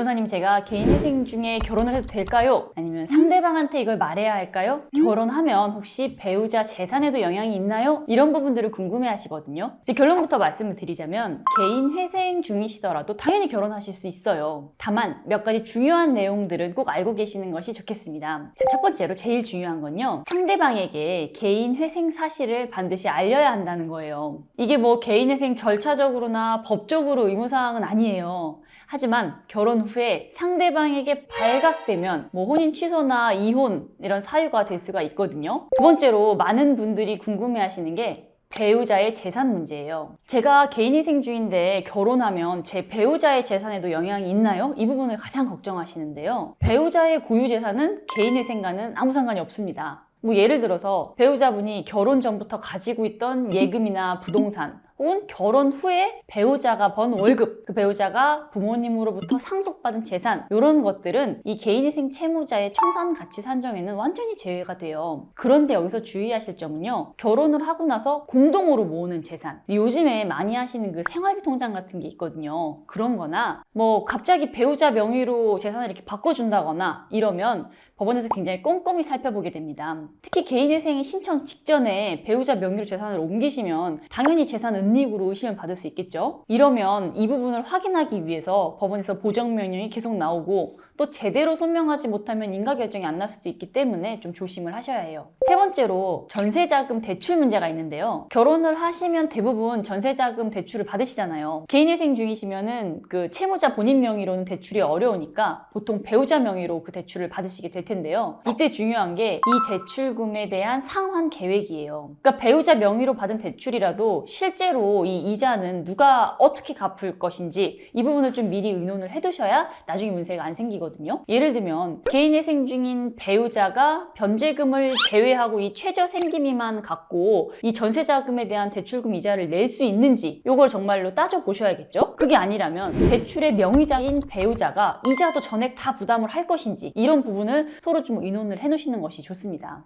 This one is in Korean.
변호사님, 제가 개인회생 중에 결혼을 해도 될까요? 아니면 상대방한테 이걸 말해야 할까요? 결혼하면 혹시 배우자 재산에도 영향이 있나요? 이런 부분들을 궁금해 하시거든요. 이제 결론부터 말씀을 드리자면 개인회생 중이시더라도 당연히 결혼하실 수 있어요. 다만 몇 가지 중요한 내용들은 꼭 알고 계시는 것이 좋겠습니다. 자, 첫 번째로 제일 중요한 건요, 상대방에게 개인회생 사실을 반드시 알려야 한다는 거예요. 이게 뭐 개인회생 절차적으로나 법적으로 의무사항은 아니에요. 하지만 결혼 후에 상대방에게 발각되면 뭐 혼인 취소나 이혼 이런 사유가 될 수가 있거든요. 두 번째로 많은 분들이 궁금해하시는 게 배우자의 재산 문제예요. 제가 개인회생 중인데 결혼하면 제 배우자의 재산에도 영향이 있나요? 이 부분을 가장 걱정하시는데요. 배우자의 고유 재산은 개인회생과는 아무 상관이 없습니다. 뭐 예를 들어서 배우자분이 결혼 전부터 가지고 있던 예금이나 부동산, 혹은 결혼 후에 배우자가 번 월급, 그 배우자가 부모님으로부터 상속받은 재산, 이런 것들은 이 개인회생 채무자의 청산 가치 산정에는 완전히 제외가 돼요. 그런데 여기서 주의하실 점은요, 결혼을 하고 나서 공동으로 모으는 재산, 요즘에 많이 하시는 그 생활비 통장 같은 게 있거든요. 그런 거나 뭐 갑자기 배우자 명의로 재산을 이렇게 바꿔준다거나 이러면 법원에서 굉장히 꼼꼼히 살펴보게 됩니다. 특히 개인회생 신청 직전에 배우자 명의로 재산을 옮기시면 당연히 재산 은닉으로 의심을 받을 수 있겠죠. 이러면 이 부분을 확인하기 위해서 법원에서 보정명령이 계속 나오고 또 제대로 소명하지 못하면 인가결정이 안 날 수도 있기 때문에 좀 조심을 하셔야 해요. 세 번째로 전세자금 대출 문제가 있는데요. 결혼을 하시면 대부분 전세자금 대출을 받으시잖아요. 개인회생 중이시면은 그 채무자 본인 명의로는 대출이 어려우니까 보통 배우자 명의로 그 대출을 받으시게 될 텐데요. 이때 중요한 게 이 대출금에 대한 상환 계획이에요. 그러니까 배우자 명의로 받은 대출이라도 실제로 이 이자는 누가 어떻게 갚을 것인지 이 부분을 좀 미리 의논을 해두셔야 나중에 문제가 안 생기거든요. 예를 들면 개인회생 중인 배우자가 변제금을 제외하고 이 최저 생기미만 갖고 이 전세자금에 대한 대출금 이자를 낼 수 있는지 이걸 정말로 따져보셔야겠죠. 그게 아니라면 대출의 명의자인 배우자가 이자도 전액 다 부담을 할 것인지 이런 부분을 서로 좀 의논을 해놓으시는 것이 좋습니다.